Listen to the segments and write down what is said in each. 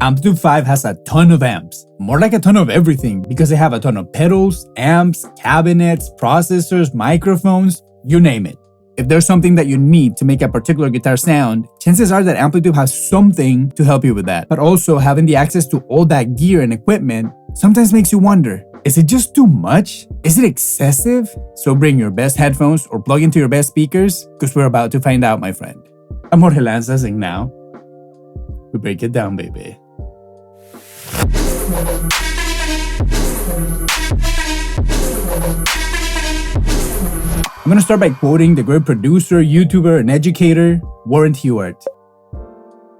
Amplitube 5 has a ton of amps, more like a ton of everything because they have a ton of pedals, amps, cabinets, processors, microphones, you name it. If there's something that you need to make a particular guitar sound, chances are that Amplitube has something to help you with that. But also having the access to all that gear and equipment sometimes makes you wonder, is it just too much? Is it excessive? So bring your best headphones or plug into your best speakers because we're about to find out, my friend. I'm Jorge Lanzas and now we break it down, baby. I'm gonna start by quoting the great producer, YouTuber, and educator, Warren Hewart.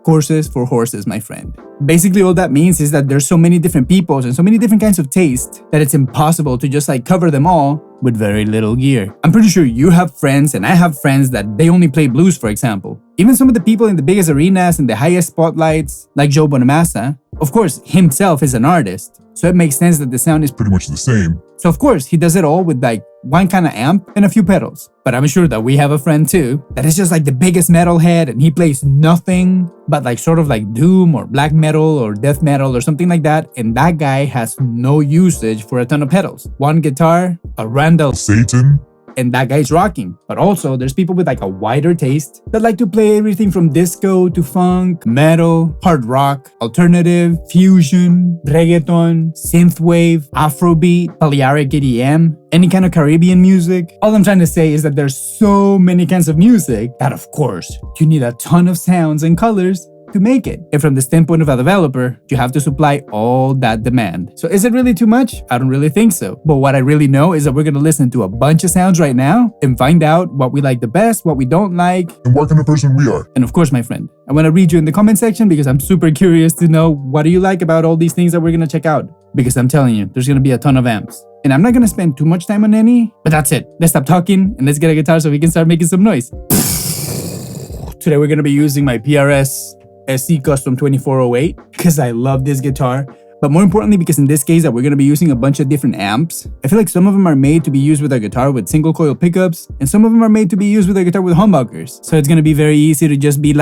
Courses for horses, my friend. Basically, all that means is that there's so many different peoples and so many different kinds of taste that it's impossible to just cover them all with very little gear. I'm pretty sure you have friends and I have friends that they only play blues, for example. Even some of the people in the biggest arenas and the highest spotlights, like Joe Bonamassa, of course, himself is an artist, so it makes sense that the sound is pretty much the same. So of course, he does it all with one kind of amp and a few pedals. But I'm sure that we have a friend too that is just the biggest metalhead and he plays nothing but sort of doom or black metal or death metal or something like that, and that guy has no usage for a ton of pedals. One guitar, a Randall Satan, and that guy's rocking. But also there's people with a wider taste that like to play everything from disco to funk, metal, hard rock, alternative, fusion, reggaeton, synthwave, afrobeat, Balearic EDM, any kind of Caribbean music. All I'm trying to say is that there's so many kinds of music that of course you need a ton of sounds and colors to make it. And from the standpoint of a developer, you have to supply all that demand. So is it really too much? I don't really think so. But what I really know is that we're gonna listen to a bunch of sounds right now and find out what we like the best, what we don't like, and what kind of person we are. And of course, my friend, I wanna read you in the comment section because I'm super curious to know what do you like about all these things that we're gonna check out. Because I'm telling you, there's gonna be a ton of amps. And I'm not gonna spend too much time on any, but that's it. Let's stop talking and let's get a guitar so we can start making some noise. Today we're gonna be using my PRS SE Custom 2408 because I love this guitar, but more importantly because in this case that we're going to be using a bunch of different amps. I feel like some of them are made to be used with a guitar with single coil pickups and some of them are made to be used with a guitar with humbuckers. So it's going to be very easy to just be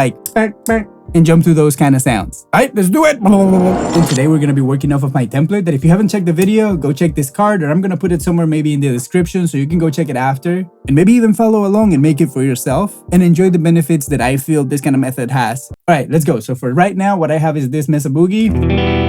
and jump through those kind of sounds. Alright, let's do it! And today we're going to be working off of my template that if you haven't checked the video, go check this card, or I'm going to put it somewhere maybe in the description so you can go check it after and maybe even follow along and make it for yourself and enjoy the benefits that I feel this kind of method has. Alright, let's go. So for right now, what I have is this Mesa Boogie.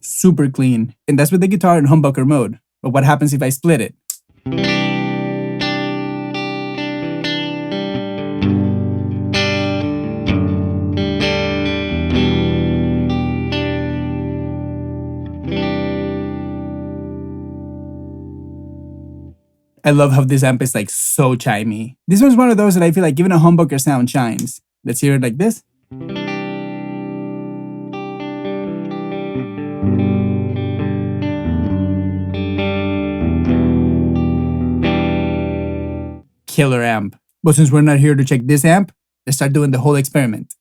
Super clean, and that's with the guitar in humbucker mode. But what happens if I split it? I love how this amp is so chimey. This one's one of those that I feel like even a humbucker sound shines. Let's hear it like this. Killer amp. But since we're not here to check this amp, let's start doing the whole experiment.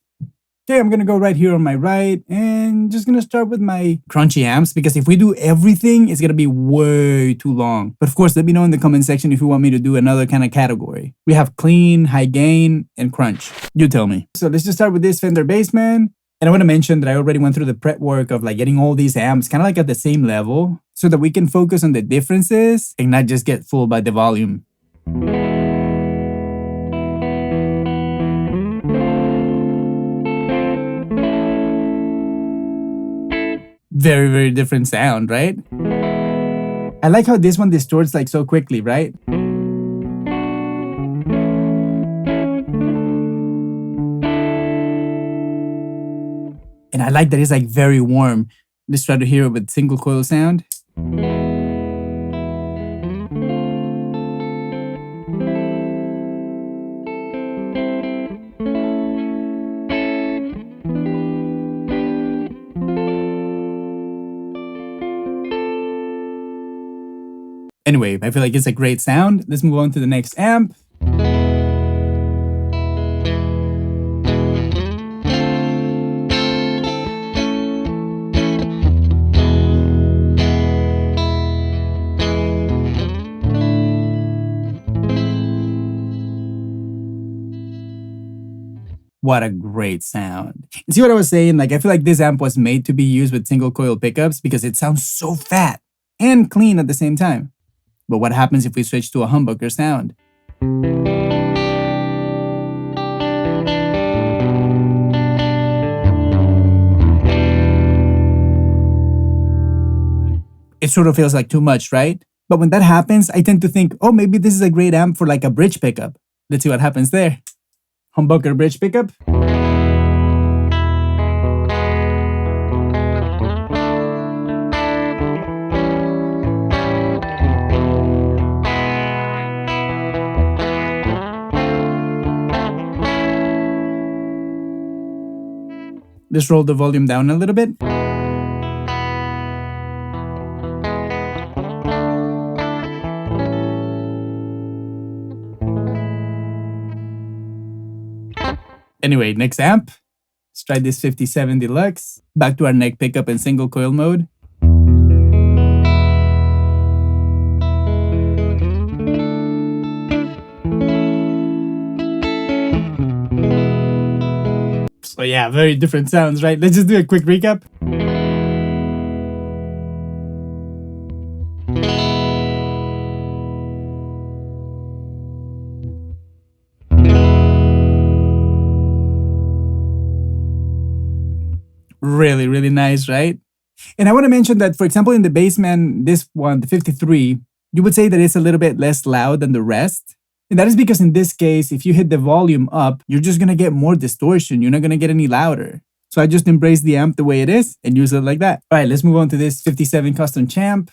Okay, I'm gonna go right here on my right and just gonna start with my crunchy amps because if we do everything, it's gonna be way too long. But of course, let me know in the comment section if you want me to do another kind of category. We have clean, high gain, and crunch. You tell me. So let's just start with this Fender Bassman. And I want to mention that I already went through the prep work of getting all these amps kind of at the same level so that we can focus on the differences and not just get fooled by the volume. Very, very different sound, right? I like how this one distorts so quickly, right? And I like that it's very warm. Let's try to hear it with single coil sound. Anyway, I feel like it's a great sound. Let's move on to the next amp. What a great sound. And see what I was saying? Like, I feel like this amp was made to be used with single coil pickups because it sounds so fat and clean at the same time. But what happens if we switch to a humbucker sound? It sort of feels like too much, right? But when that happens, I tend to think, oh, maybe this is a great amp for like a bridge pickup. Let's see what happens there. Humbucker bridge pickup. Let's roll the volume down a little bit. Anyway, next amp. Let's try this 57 Deluxe. Back to our neck pickup in single coil mode. So yeah, very different sounds, right? Let's just do a quick recap. Really, really nice, right? And I want to mention that, for example, in the Bassman, this one, the 53, you would say that it's a little bit less loud than the rest. And that is because in this case, if you hit the volume up, you're just going to get more distortion. You're not going to get any louder. So I just embrace the amp the way it is and use it like that. All right, let's move on to this 57 Custom Champ.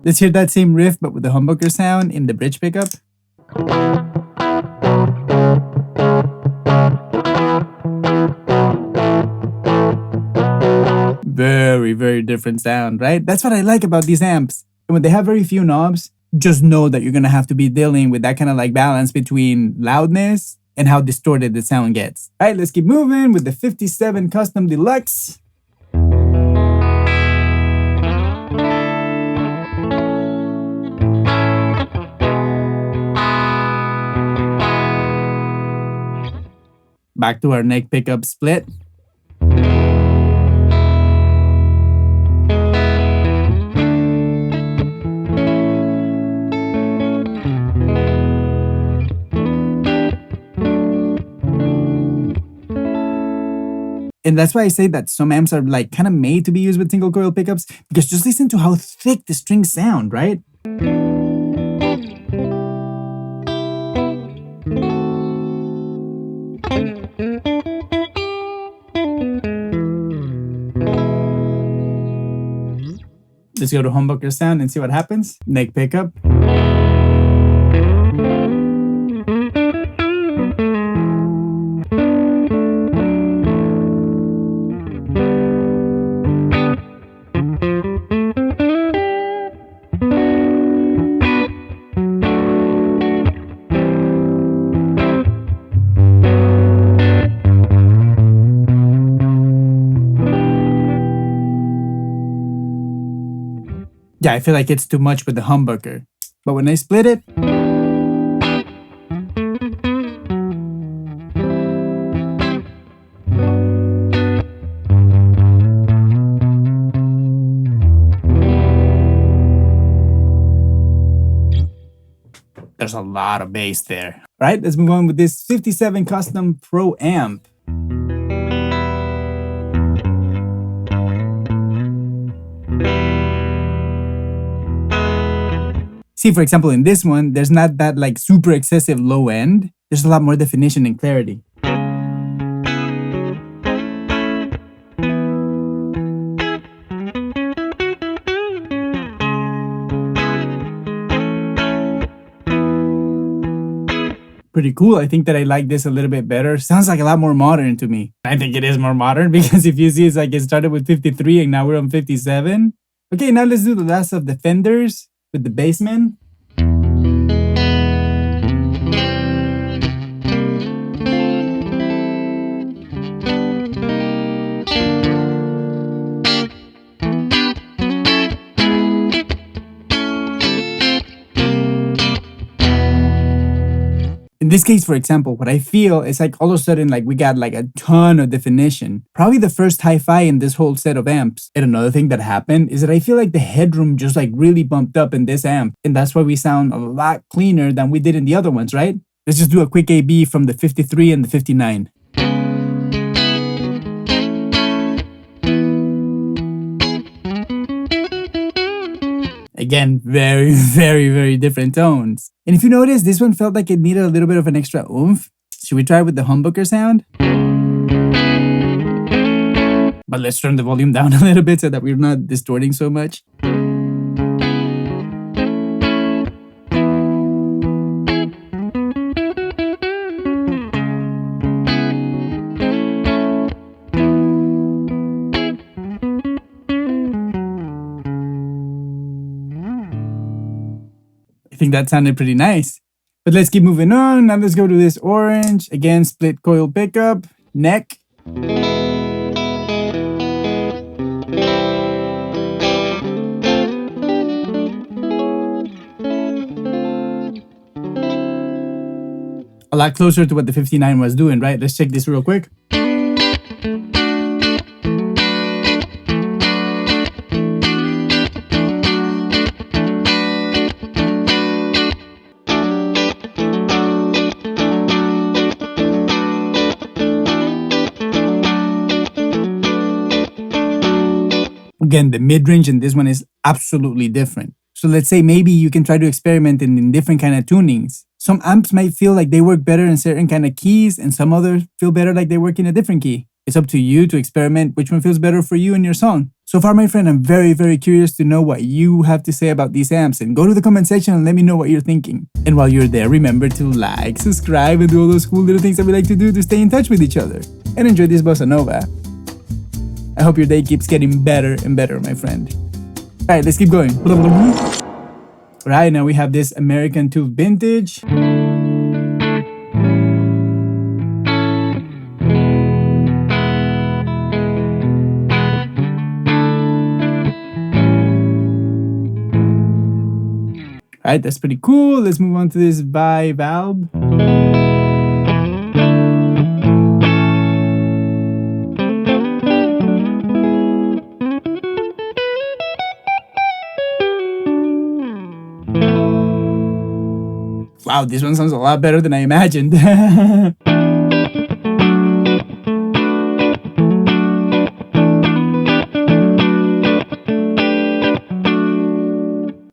Let's hear that same riff, but with the humbucker sound in the bridge pickup. Very, very different sound, right? That's what I like about these amps. And when they have very few knobs, just know that you're gonna have to be dealing with that kind of like balance between loudness and how distorted the sound gets. All right, let's keep moving with the 57 Custom Deluxe. Back to our neck pickup split. And that's why I say that some amps are like kind of made to be used with single coil pickups, because just listen to how thick the strings sound, right? Let's go to humbucker sound and see what happens. Neck pickup. Yeah, I feel like it's too much with the humbucker. But when I split it, there's a lot of bass there. All right, let's move on with this 57 Custom Pro amp. See, for example, in this one, there's not that like super excessive low end. There's a lot more definition and clarity. Pretty cool. I think that I like this a little bit better. Sounds like a lot more modern to me. I think it is more modern because if you see, it's like it started with 53 and now we're on 57. Okay, now let's do the last of the Fenders with the Bassman. In this case, for example, what I feel is like all of a sudden, like we got like a ton of definition. Probably the first hi-fi in this whole set of amps. And another thing that happened is that I feel like the headroom just like really bumped up in this amp. And that's why we sound a lot cleaner than we did in the other ones, right? Let's just do a quick A/B from the 53 and the 59. Again, very, very different tones. And if you notice, this one felt like it needed a little bit of an extra oomph. Should we try with the humbucker sound? But let's turn the volume down a little bit so that we're not distorting so much. I think that sounded pretty nice. But let's keep moving on. Now let's go to this orange. Again, split coil pickup, neck. A lot closer to what the 59 was doing, right? Let's check this real quick. Again, the mid-range in this one is absolutely different. So let's say maybe you can try to experiment in different kind of tunings. Some amps might feel like they work better in certain kind of keys and some others feel better like they work in a different key. It's up to you to experiment which one feels better for you and your song. So far, my friend, I'm very curious to know what you have to say about these amps, and go to the comment section and let me know what you're thinking. And while you're there, remember to like, subscribe, and do all those cool little things that we like to do to stay in touch with each other. And enjoy this bossa nova. I hope your day keeps getting better and better, my friend. Alright, let's keep going. Right, now we have this American Tube Vintage. Alright, that's pretty cool. Let's move on to this bi-valve. Wow, this one sounds a lot better than I imagined.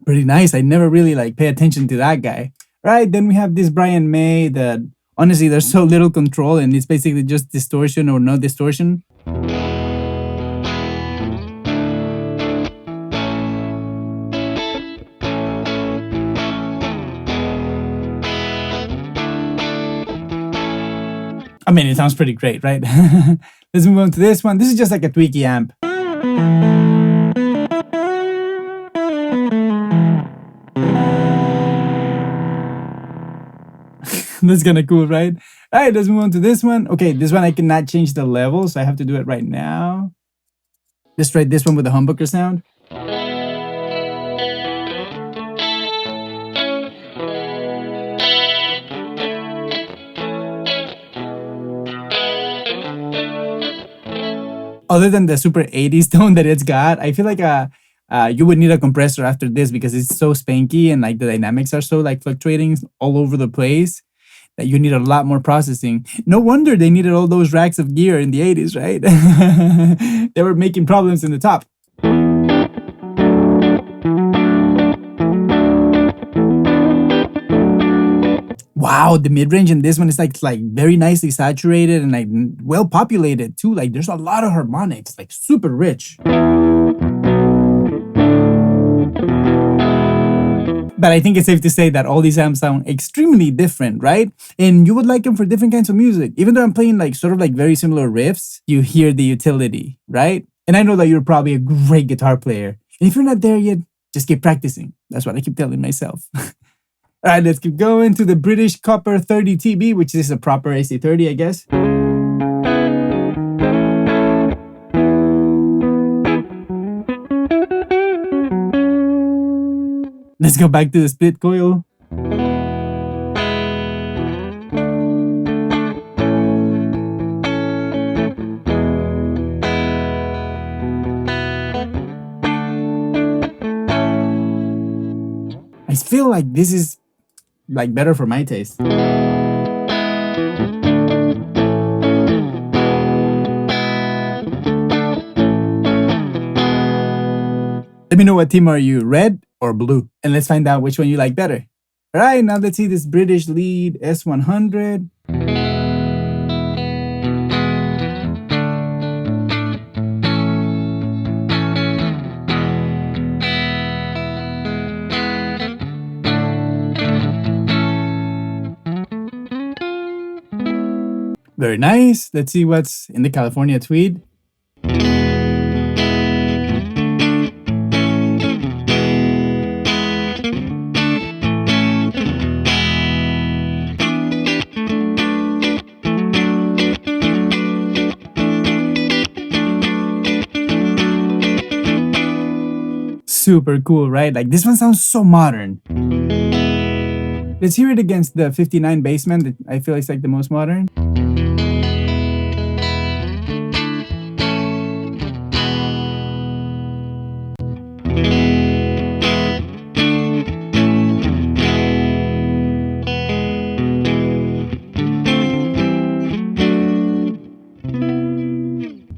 Pretty nice. I never really pay attention to that guy. Right, then we have this Brian May that honestly there's so little control and it's basically just distortion or no distortion. I mean, it sounds pretty great, right? Let's move on to this one. This is just like a tweaky amp. That's kind of cool, right? All right, let's move on to this one. Okay, this one I cannot change the level, so I have to do it right now. Let's try this one with the humbucker sound. Other than the super 80s tone that it's got, I feel like you would need a compressor after this because it's so spanky and like the dynamics are so like fluctuating all over the place that you need a lot more processing. No wonder they needed all those racks of gear in the 80s, right? They were making problems in the top. Wow, the mid-range in this one is like very nicely saturated and like well populated too. Like there's a lot of harmonics, like super rich. But I think it's safe to say that all these amps sound extremely different, right? And you would like them for different kinds of music. Even though I'm playing like sort of like very similar riffs, you hear the utility, right? And I know that you're probably a great guitar player. And if you're not there yet, just keep practicing. That's what I keep telling myself. All right, let's keep going to the British Copper 30 TB, which is a proper AC30, I guess. Let's go back to the split coil. I feel like this is like better for my taste. Let me know what team are you, red or blue? And let's find out which one you like better. All right, now let's see this British Lead S100. Very nice. Let's see what's in the California Tweed. Super cool, right? Like this one sounds so modern. Let's hear it against the 59 Bassman that I feel is like the most modern.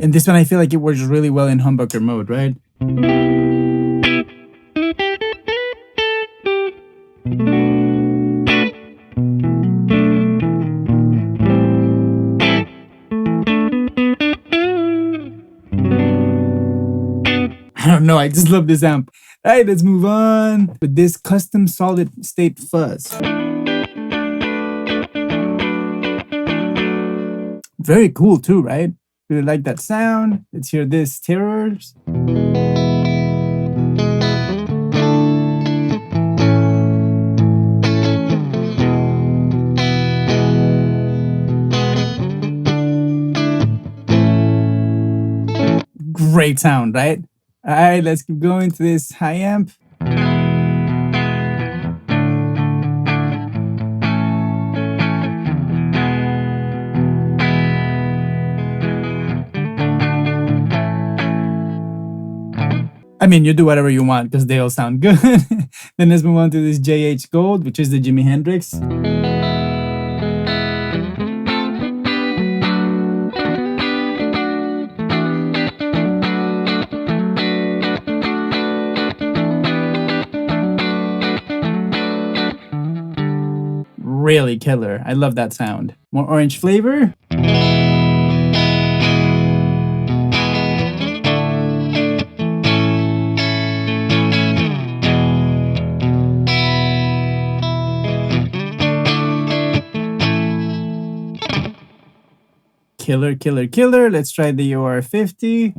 And this one I feel like it works really well in humbucker mode, right? I don't know, I just love this amp. All right, let's move on with this custom solid state fuzz. Very cool too, right? Really like that sound. Let's hear this Terrors. Great sound, right? All right, let's keep going to this high amp. I mean, you do whatever you want because they all sound good. Then let's move on to this JH Gold, which is the Jimi Hendrix. Really killer. I love that sound. More orange flavor. Killer, killer, killer. Let's try the OR50.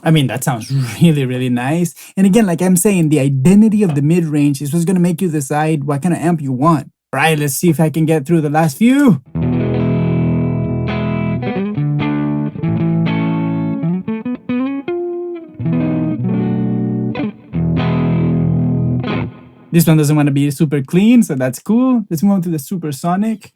I mean, that sounds really, really nice. And again, like I'm saying, the identity of the mid-range is what's going to make you decide what kind of amp you want. All right, let's see if I can get through the last few. This one doesn't want to be super clean, so that's cool. Let's move on to the Supersonic.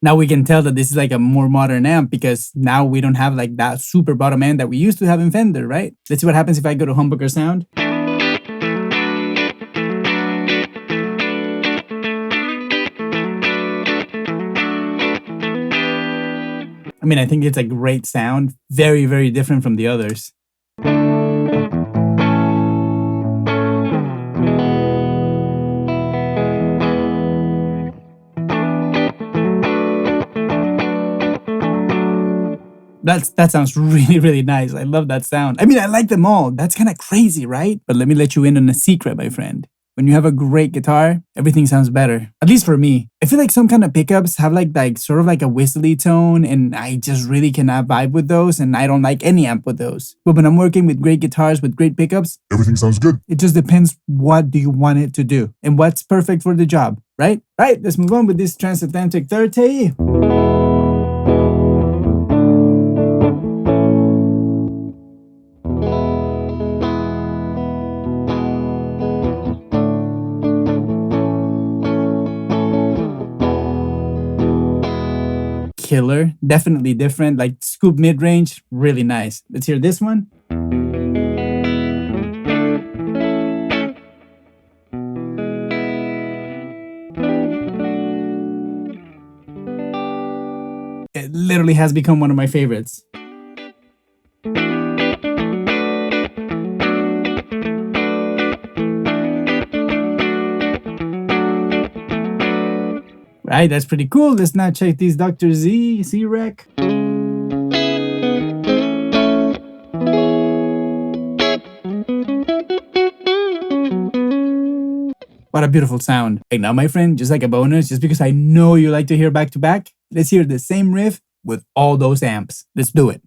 Now we can tell that this is like a more modern amp because now we don't have like that super bottom end that we used to have in Fender, right? Let's see what happens if I go to humbucker sound. I mean, I think it's a great sound. Very, very different from the others. That sounds really, really nice. I love that sound. I mean, I like them all. That's kind of crazy, right? But let me let you in on a secret, my friend. When you have a great guitar, everything sounds better. At least for me. I feel like some kind of pickups have like sort of like a whistly tone, and I just really cannot vibe with those, and I don't like any amp with those. But when I'm working with great guitars with great pickups, everything sounds good. It just depends what do you want it to do and what's perfect for the job, right? Right, let's move on with this transatlantic third Tele. Killer, definitely different, like scoop mid-range, really nice. Let's hear this one. It literally has become one of my favorites. Right, that's pretty cool. Let's now check these Dr. Z C-Rec. What a beautiful sound. Right now, my friend, just like a bonus, just because I know you like to hear back to back, let's hear the same riff with all those amps. Let's do it.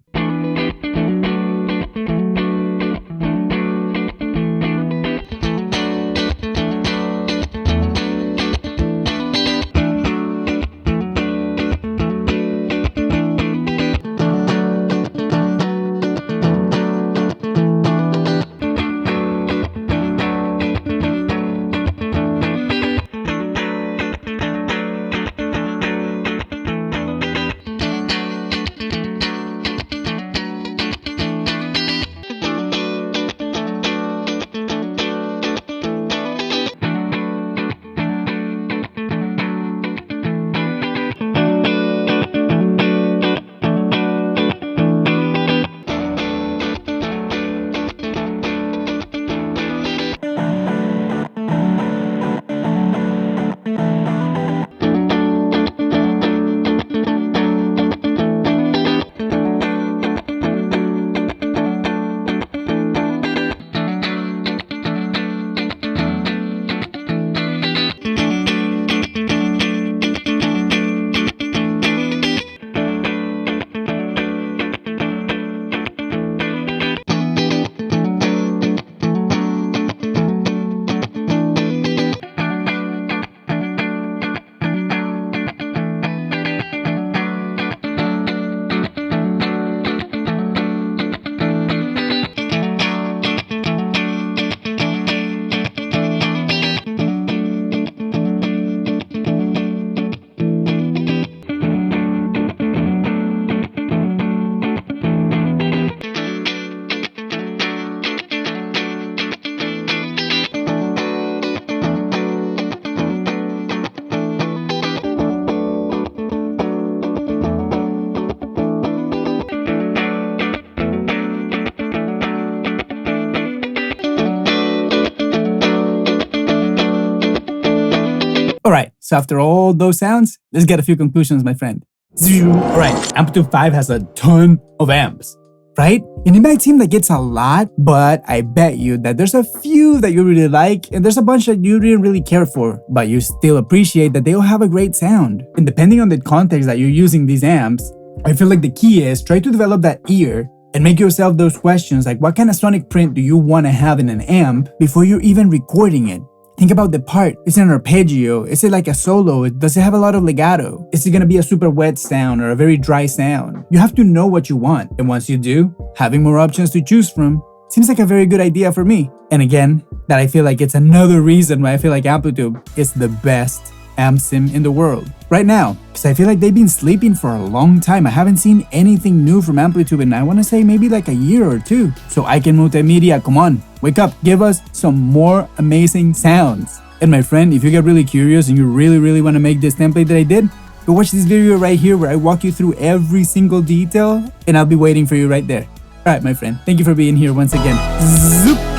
Alright, so after all those sounds, let's get a few conclusions, my friend. Alright, Amplitube 5 has a ton of amps, right? And it might seem like it's a lot, but I bet you that there's a few that you really like, and there's a bunch that you didn't really care for, but you still appreciate that they all have a great sound. And depending on the context that you're using these amps, I feel like the key is try to develop that ear and make yourself those questions like what kind of sonic print do you want to have in an amp before you're even recording it. Think about the part. Is it an arpeggio? Is it like a solo? Does it have a lot of legato? Is it gonna be a super wet sound or a very dry sound? You have to know what you want, and once you do, having more options to choose from seems like a very good idea for me. And again, that I feel like it's another reason why I feel like Amplitube is the best amp sim in the world right now, because I feel like they've been sleeping for a long time. I haven't seen anything new from Amplitube and I want to say maybe like a year or two. So I Can Multimedia, come on, wake up, give us some more amazing sounds. And my friend, if you get really curious and you really want to make this template that I did, go watch this video right here where I walk you through every single detail, and I'll be waiting for you right there. Alright, my friend, thank you for being here once again. Zoop.